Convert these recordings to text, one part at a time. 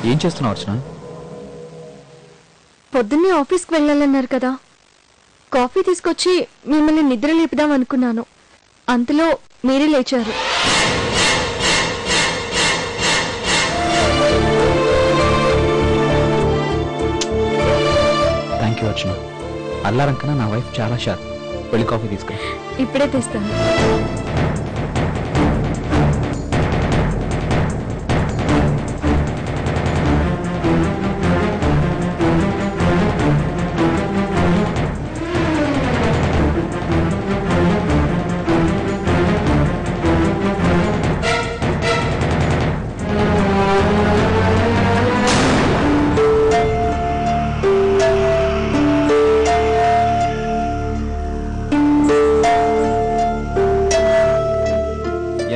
ఏం చేస్తున్నావు అర్చన? పొద్దున్నే ఆఫీస్కి వెళ్ళాలన్నారు కదా, కాఫీ తీసుకొచ్చి మిమ్మల్ని నిద్ర లేపుదాం అనుకున్నాను. అంతలో మీరే లేచారు. Thank you Archana. అల్లారం కన్నా నా వైఫ్ చాలా షార్ప్. వెళ్ళి కాఫీ తీసుకురా. ఇప్పుడే తెస్తాను.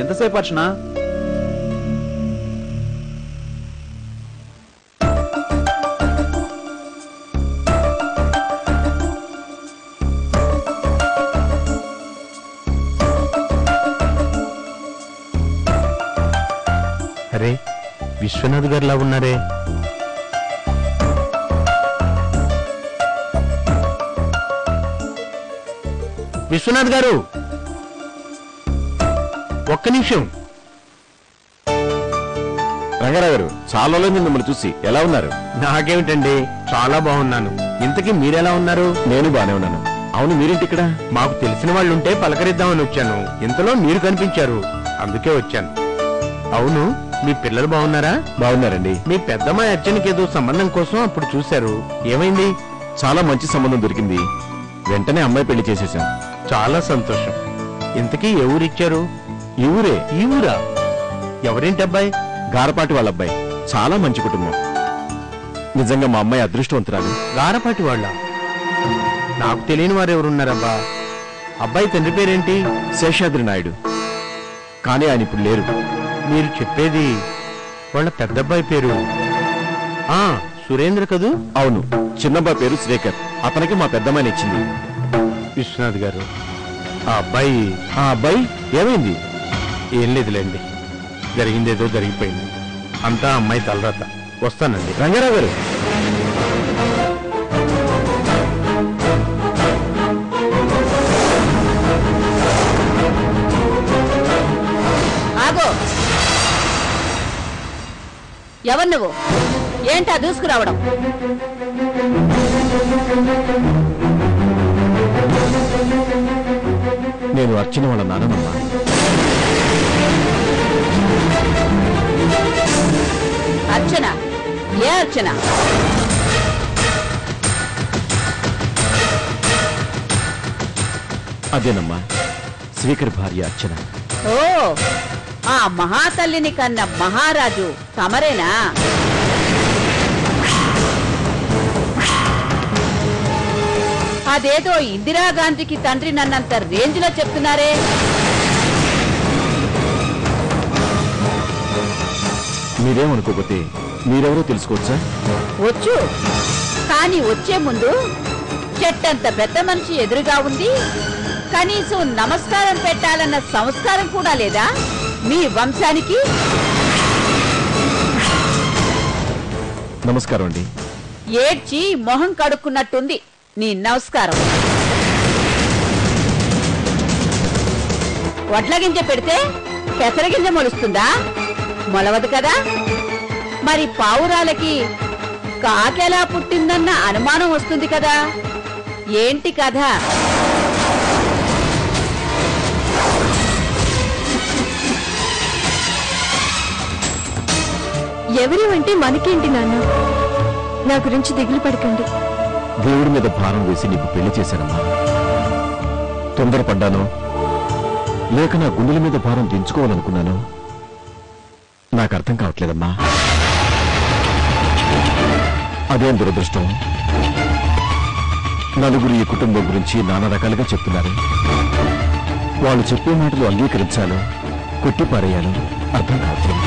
ఎంతసేపు అర్చన? అరే, విశ్వనాథ్ గారిలా ఉన్నారే. విశ్వనాథ్ గారు, ఒక్క నిమిషం. రంగారావు గారు, చాలా రోజులు మిమ్మల్ని చూసి. ఎలా ఉన్నారు? నాకేమిటండి, చాలా బాగున్నాను. ఇంతకీ మీరెలా ఉన్నారు? నేను బానే ఉన్నాను. అవును, మీరేంటి ఇక్కడ? మాకు తెలిసిన వాళ్ళుంటే పలకరిద్దామని వచ్చాను. ఇంతలో మీరు కనిపించారు, అందుకే వచ్చాను. అవును, మీ పిల్లలు బాగున్నారా? బాగున్నారండి. మీ పెద్దమ్మాయి అర్చనకి ఏదో సంబంధం కోసం అప్పుడు చూశారు, ఏమైంది? చాలా మంచి సంబంధం దొరికింది. వెంటనే అమ్మాయి పెళ్లి చేసేసాం. చాలా సంతోషం. ఇంతకీ ఏ ఊరిచ్చారు? ఈ ఊరే. ఈ ఊరా? ఎవరేంటి అబ్బాయి? గారపాటి వాళ్ళ అబ్బాయి. చాలా మంచి కుటుంబం. నిజంగా మా అమ్మాయి అదృష్టవంతురాలు. గారపాటి వాళ్ళ? నాకు తెలియని వారు ఎవరున్నారబ్బా. అబ్బాయి తండ్రి పేరేంటి? శేషాద్రి నాయుడు. కానీ ఆయన ఇప్పుడు లేరు. మీరు చెప్పేది వాళ్ళ పెద్దబ్బాయి పేరు సురేంద్ర కదూ? అవును, చిన్నబ్బాయి పేరు శ్రీకర్. అతనికి మా పెద్దమ్మాయిని ఇచ్చింది. విశ్వనాథ్ గారు, ఆ అబ్బాయి ఏమైంది? ఏం లేదులేండి, జరిగిందేదో జరిగిపోయింది. అంతా అమ్మాయి తలరాత. వస్తానండి. రంగారావు గారు, ఆగో. ఎవరు నువ్వు? ఏంటా దూసుకురావడం? నేను అర్చన వాళ్ళ నాన్నమ్మ. అర్చన? ఏ అర్చన? అదేనమ్మా, శ్రీకర్ భార్య అర్చన. ఓ, ఆ మహాతల్లిని కన్న మహారాజు తమరేనా? అదేదో ఇందిరాగాంధీకి తండ్రి నన్నంత రేంజ్ లో చెప్తున్నారే. మీరేమనుకోకపోతే మీరెవరో తెలుసుకోవచ్చా? వచ్చు, కానీ వచ్చే ముందు చెట్టంత పెద్ద మనిషి ఎదురుగా ఉంది, కనీసం నమస్కారం పెట్టాలన్న సంస్కారం కూడా లేదా మీ వంశానికి? నమస్కారం అండి. ఏడ్చి మొహం కడుక్కున్నట్టుంది నీ నమస్కారం. వడ్లగింజ పెడితే పెసరగింజ మొలుస్తుందా? మొలవదు కదా. మరి పావురాలకి కాకెలా పుట్టిందన్న అనుమానం వస్తుంది కదా. ఏంటి కథ? ఎవరి అంటే మనకేంటి నాన్న? నా గురించి దిగులు పడకండి. దేవుడి మీద భారం వేసి నీకు పెళ్లి చేశానమ్మా. తొందరపడ్డాను, లేక నా గుండెల మీద భారం దించుకోవాలనుకున్నాను. నాకు అర్థం కావట్లేదమ్మా. అదేం దురదృష్టం. నలుగురు ఈ కుటుంబం గురించి నానా రకాలుగా చెప్తున్నారు. వాళ్ళు చెప్పే మాటలు అంగీకరించాలో కొట్టిపారేయాలో అర్థం కావట్లేదు.